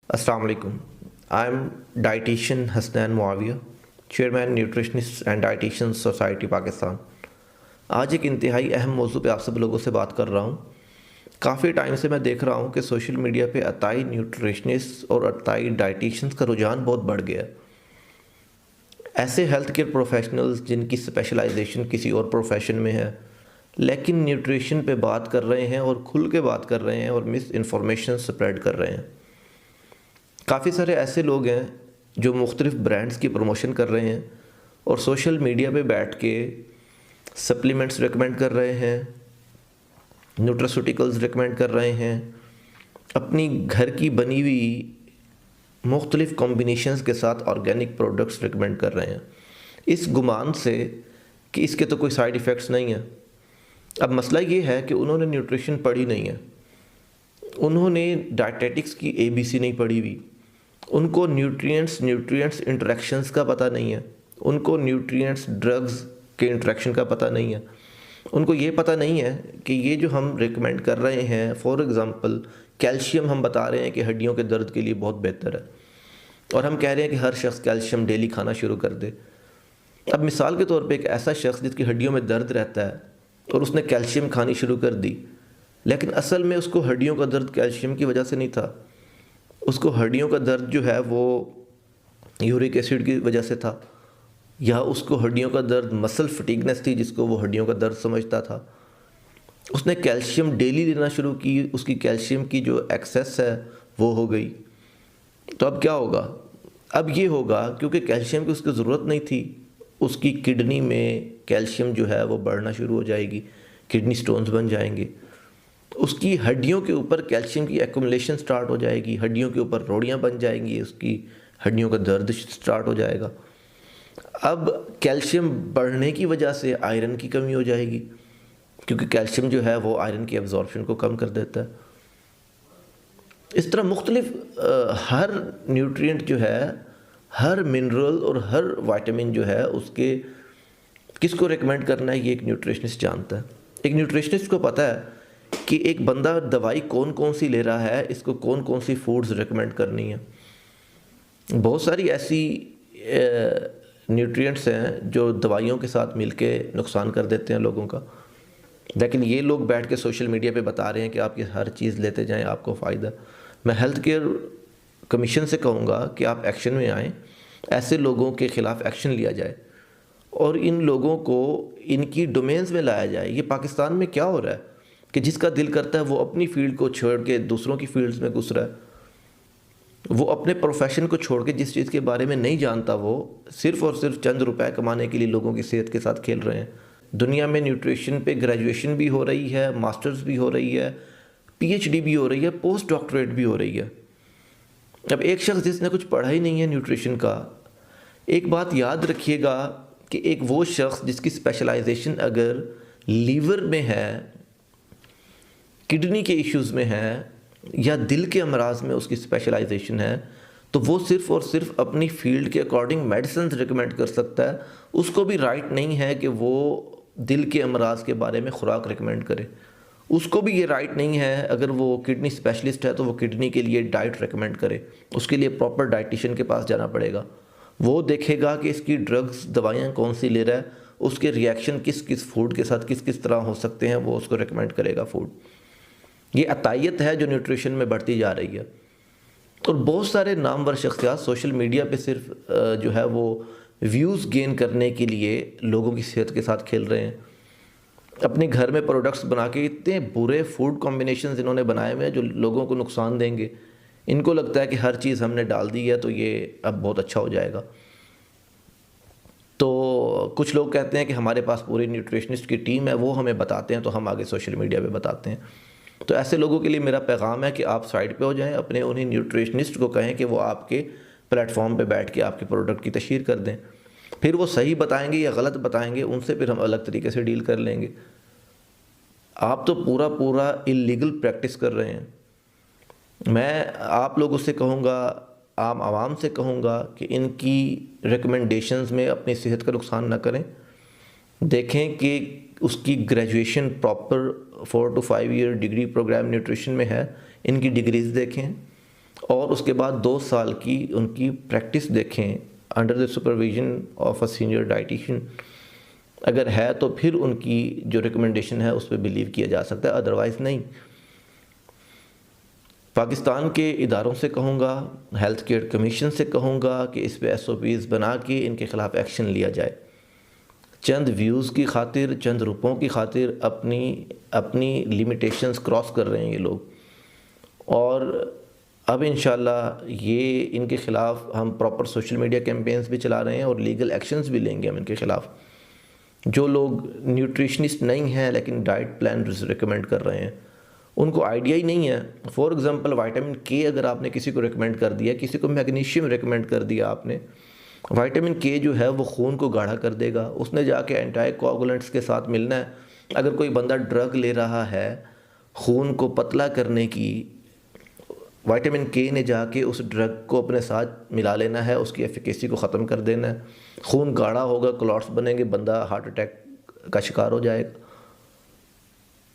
अस्सलाम वालेकुम। I am dietitian Hasnain Muawiya, chairman nutritionist and dietitian society Pakistan. आज एक इंतहाई अहम मौजू पे आप सब लोगों से बात कर रहा हूँ। काफ़ी टाइम से मैं देख रहा हूँ कि सोशल मीडिया पे अताई न्यूट्रिशनिस्ट और अताई डाइटिशियंस का रुझान बहुत बढ़ गया है। ऐसे हेल्थ केयर प्रोफेशनल्स जिनकी स्पेशलाइजेशन किसी और प्रोफेशन में है, लेकिन न्यूट्रिशन पे बात कर रहे हैं और खुल के बात कर रहे हैं और मिस इन्फॉर्मेशन स्प्रेड कर रहे हैं। काफ़ी सारे ऐसे लोग हैं जो मुख्तलिफ़ ब्रांड्स की प्रमोशन कर रहे हैं और सोशल मीडिया पे बैठ के सप्लीमेंट्स रिकमेंड कर रहे हैं, न्यूट्रास्यूटिकल्स रिकमेंड कर रहे हैं, अपनी घर की बनी हुई मुख्तलिफ़ कॉम्बिनेशंस के साथ ऑर्गेनिक प्रोडक्ट्स रिकमेंड कर रहे हैं, इस गुमान से कि इसके तो कोई साइड इफ़ेक्ट्स नहीं है। अब मसला ये है कि उन्होंने न्यूट्रिशन पढ़ी नहीं है, उन्होंने डायटेटिक्स की ABC नहीं पढ़ी हुई, उनको न्यूट्रिएंट्स इंटरेक्शंस का पता नहीं है, उनको न्यूट्रिएंट्स ड्रग्स के इंटरेक्शन का पता नहीं है, उनको ये पता नहीं है कि ये जो हम रिकमेंड कर रहे हैं, फॉर एग्ज़ाम्पल कैल्शियम हम बता रहे हैं कि हड्डियों के दर्द के लिए बहुत बेहतर है और हम कह रहे हैं कि हर शख्स कैल्शियम डेली खाना शुरू कर दे। अब मिसाल के तौर पे एक ऐसा शख्स जिसकी हड्डियों में दर्द रहता है और उसने कैल्शियम खानी शुरू कर दी, लेकिन असल में उसको हड्डियों का दर्द कैल्शियम की वजह से नहीं था, उसको हड्डियों का दर्द जो है वो यूरिक एसिड की वजह से था, या उसको हड्डियों का दर्द मसल फटीगनेस थी जिसको वो हड्डियों का दर्द समझता था। उसने कैल्शियम डेली लेना शुरू की, उसकी कैल्शियम की जो एक्सेस है वो हो गई। तो अब क्या होगा? अब ये होगा क्योंकि कैल्शियम की उसकी ज़रूरत नहीं थी, उसकी किडनी में कैल्शियम जो है वो बढ़ना शुरू हो जाएगी, किडनी स्टोन्स बन जाएंगे, उसकी हड्डियों के ऊपर कैल्शियम की एक्युमुलेशन स्टार्ट हो जाएगी, हड्डियों के ऊपर रोड़ियाँ बन जाएंगी, उसकी हड्डियों का दर्द स्टार्ट हो जाएगा। अब कैल्शियम बढ़ने की वजह से आयरन की कमी हो जाएगी, क्योंकि कैल्शियम जो है वो आयरन की एब्जॉर्प्शन को कम कर देता है। इस तरह मुख्तलिफ हर न्यूट्रिएंट जो है, हर मिनरल और हर विटामिन जो है उसके किसको रिकमेंड करना है ये एक न्यूट्रिशनिस्ट जानता है। एक न्यूट्रिशनिस्ट को पता है कि एक बंदा दवाई कौन कौन सी ले रहा है, इसको कौन कौन सी फूड्स रिकमेंड करनी है। बहुत सारी ऐसी न्यूट्रिएंट्स हैं जो दवाइयों के साथ मिलके नुकसान कर देते हैं लोगों का, लेकिन ये लोग बैठ के सोशल मीडिया पे बता रहे हैं कि आप ये हर चीज़ लेते जाएं, आपको फ़ायदा। मैं हेल्थ केयर कमीशन से कहूँगा कि आप एक्शन में आएँ, ऐसे लोगों के ख़िलाफ़ एक्शन लिया जाए और इन लोगों को इनकी डोमेन्स में लाया जाए। ये पाकिस्तान में क्या हो रहा है कि जिसका दिल करता है वो अपनी फील्ड को छोड़ के दूसरों की फील्ड्स में घुस रहा है, वो अपने प्रोफेशन को छोड़ के जिस चीज़ के बारे में नहीं जानता वो सिर्फ़ और सिर्फ चंद रुपए कमाने के लिए लोगों की सेहत के साथ खेल रहे हैं। दुनिया में न्यूट्रिशन पे ग्रेजुएशन भी हो रही है, मास्टर्स भी हो रही है, PhD भी हो रही है, पोस्ट डॉक्टरेट भी हो रही है। अब एक शख्स जिसने कुछ पढ़ा ही नहीं है न्यूट्रिशन का, एक बात याद रखिएगा कि एक वो शख्स जिसकी स्पेशलाइजेशन अगर लीवर में है, किडनी के इश्यूज़ में है या दिल के अमराज में उसकी स्पेशलाइजेशन है, तो वो सिर्फ़ और सिर्फ अपनी फील्ड के अकॉर्डिंग मेडिसिन रिकमेंड कर सकता है। उसको भी राइट नहीं है कि वो दिल के अमराज के बारे में खुराक रिकमेंड करे। उसको भी ये राइट नहीं है, अगर वो किडनी स्पेशलिस्ट है तो वो किडनी के लिए डाइट रिकमेंड करे। उसके लिए प्रॉपर डाइटिशियन के पास जाना पड़ेगा। वो देखेगा कि इसकी ड्रग्स दवाइयाँ कौन सी ले रहा है, उसके रिएक्शन किस किस फूड के साथ किस किस तरह हो सकते हैं, वो उसको रिकमेंड करेगा फूड। ये अतायत है जो न्यूट्रिशन में बढ़ती जा रही है। और बहुत सारे नामवर शख्सियात सोशल मीडिया पे सिर्फ जो है वो व्यूज़ गेन करने के लिए लोगों की सेहत के साथ खेल रहे हैं। अपने घर में प्रोडक्ट्स बना के इतने बुरे फूड कॉम्बिनेशंस इन्होंने बनाए हुए हैं जो लोगों को नुकसान देंगे। इनको लगता है कि हर चीज़ हमने डाल दी है तो ये अब बहुत अच्छा हो जाएगा। तो कुछ लोग कहते हैं कि हमारे पास पूरी न्यूट्रिशनिस्ट की टीम है, वो हमें बताते हैं तो हम आगे सोशल मीडिया पे बताते हैं। तो ऐसे लोगों के लिए मेरा पैगाम है कि आप साइड पे हो जाएं, अपने उन्हीं न्यूट्रिशनिस्ट को कहें कि वो आपके प्लेटफॉर्म पे बैठ के आपके प्रोडक्ट की तशहीर कर दें। फिर वो सही बताएंगे या गलत बताएंगे, उनसे फिर हम अलग तरीके से डील कर लेंगे। आप तो पूरा पूरा इलीगल प्रैक्टिस कर रहे हैं। मैं आप लोगों से कहूँगा, आम आवाम से कहूँगा कि इनकी रिकमेंडेशंस में अपनी सेहत का नुकसान ना करें। देखें कि उसकी graduation proper 4 to 5 year degree program nutrition में है, इनकी डिग्रीज़ देखें और उसके बाद 2 साल की उनकी प्रैक्टिस देखें under the supervision of a senior dietitian. अगर है तो फिर उनकी जो रिकमेंडेशन है उस पर बिलीव किया जा सकता है, अदरवाइज़ नहीं। पाकिस्तान के इदारों से कहूँगा, हेल्थ केयर कमीशन से कहूँगा कि इस पे SOPs बना के इनके ख़िलाफ़ एक्शन लिया जाए। चंद व्यूज़ की खातिर, चंद रुपयों की खातिर अपनी लिमिटेशंस क्रॉस कर रहे हैं ये लोग। और अब इंशाल्लाह ये इनके ख़िलाफ़ हम प्रॉपर सोशल मीडिया कैंपेन्स भी चला रहे हैं और लीगल एक्शंस भी लेंगे हम इनके ख़िलाफ़। जो लोग न्यूट्रिशनिस्ट नहीं हैं लेकिन डाइट प्लान रिकमेंड कर रहे हैं, उनको आइडिया ही नहीं है। फॉर एग्ज़ाम्पल विटामिन के अगर आपने किसी को रिकमेंड कर दिया, किसी को मैग्नीशियम रिकमेंड कर दिया आपने, विटामिन के जो है वो खून को गाढ़ा कर देगा, उसने जाके एंटी कोआगुलेंट्स के साथ मिलना है। अगर कोई बंदा ड्रग ले रहा है खून को पतला करने की, विटामिन के ने जाके उस ड्रग को अपने साथ मिला लेना है, उसकी एफिकेसी को ख़त्म कर देना है। खून गाढ़ा होगा, क्लॉट्स बनेंगे, बंदा हार्ट अटैक का शिकार हो जाएगा।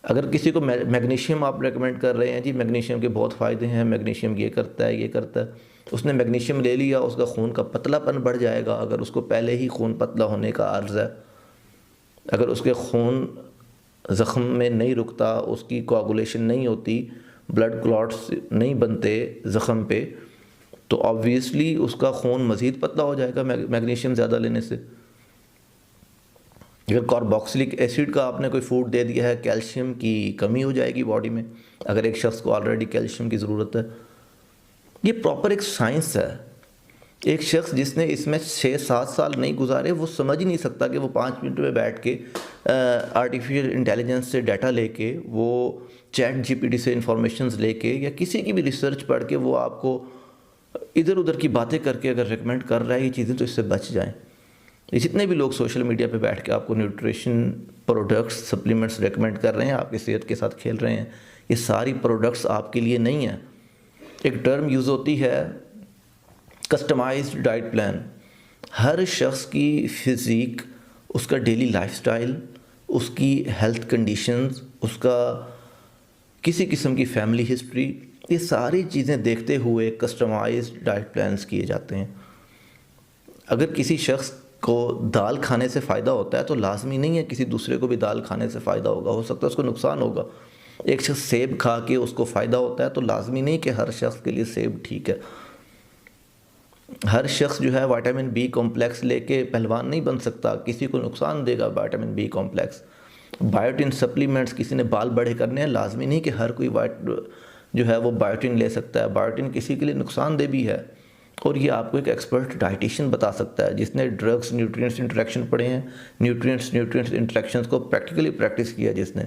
अगर किसी को मैग्नीशियम आप रेकमेंड कर रहे हैं, जी मैग्नीशियम के बहुत फ़ायदे हैं, मैग्नीशियम ये करता है, उसने मैग्नीशियम ले लिया, उसका खून का पतलापन बढ़ जाएगा। अगर उसको पहले ही खून पतला होने का अर्ज़ है, अगर उसके खून ज़ख़्म में नहीं रुकता, उसकी कोआगुलेशन नहीं होती, ब्लड क्लॉट्स नहीं बनते ज़ख़्म पे, तो ऑब्वियसली उसका खून मज़ीद पतला हो जाएगा मैग्नीशियम ज़्यादा लेने से। अगर कार्बोक्सिलिक एसिड का आपने कोई फूड दे दिया है, कैल्शियम की कमी हो जाएगी बॉडी में, अगर एक शख्स को ऑलरेडी कैल्शियम की ज़रूरत है। ये प्रॉपर एक साइंस है। एक शख्स जिसने इसमें 6-7 साल नहीं गुजारे, वो समझ ही नहीं सकता कि वो 5 मिनट में बैठ के आर्टिफिशियल इंटेलिजेंस से डाटा लेके, वो चैट GPT से इंफॉर्मेशंस लेके, या किसी की भी रिसर्च पढ़ के वो आपको इधर उधर की बातें करके अगर रिकमेंड कर रहा है ये चीज़ें, तो इससे बच जाएं। ये जितने भी लोग सोशल मीडिया पे बैठ के आपको न्यूट्रिशन प्रोडक्ट्स, सप्लीमेंट्स रेकमेंड कर रहे हैं, आपकी सेहत के साथ खेल रहे हैं, ये सारी प्रोडक्ट्स आपके लिए नहीं है। एक टर्म यूज़ होती है कस्टमाइज्ड डाइट प्लान। हर शख्स की फ़िज़ीक, उसका डेली लाइफस्टाइल, उसकी हेल्थ कंडीशंस, उसका किसी किस्म की फैमिली हिस्ट्री, ये सारी चीज़ें देखते हुए कस्टमाइज्ड डाइट प्लान्स किए जाते हैं। अगर किसी शख्स को दाल खाने से फ़ायदा होता है तो लाजमी नहीं है किसी दूसरे को भी दाल खाने से फ़ायदा होगा, हो सकता है उसको नुकसान होगा। एक शख्स सेब खा के उसको फ़ायदा होता है तो लाजमी नहीं कि हर शख्स के लिए सेब ठीक है। हर शख्स जो है विटामिन बी कॉम्प्लेक्स लेके पहलवान नहीं बन सकता, किसी को नुकसान देगा vitamin B complex. Biotin supplements, किसी ने बाल बड़े करने हैं, लाजमी नहीं कि हर कोई जो है वो बायोटिन ले सकता है। बायोटिन किसी के लिए नुकसानदेह भी है, और ये आपको एक एक्सपर्ट डाइटिशियन बता सकता है जिसने ड्रग्स न्यूट्रिएंट्स इंटरेक्शन पढ़े हैं, न्यूट्रिएंट्स इंटरेक्शंस को प्रैक्टिकली प्रैक्टिस किया जिसने।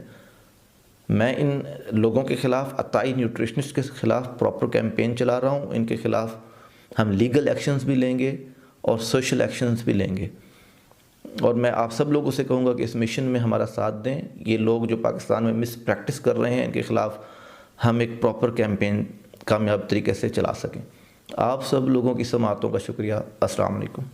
मैं इन लोगों के ख़िलाफ़, अताई न्यूट्रिशनिस्ट के ख़िलाफ़ प्रॉपर कैंपेन चला रहा हूँ। इनके ख़िलाफ़ हम लीगल एक्शंस भी लेंगे और सोशल एक्शंस भी लेंगे, और मैं आप सब लोगों से कहूँगा कि इस मिशन में हमारा साथ दें। ये लोग जो पाकिस्तान में मिस प्रैक्टिस कर रहे हैं, इनके ख़िलाफ़ हम एक प्रॉपर कैंपेन कामयाब तरीके से चला सकें। आप सब लोगों की समाअतों का शुक्रिया। अस्सलाम वालेकुम।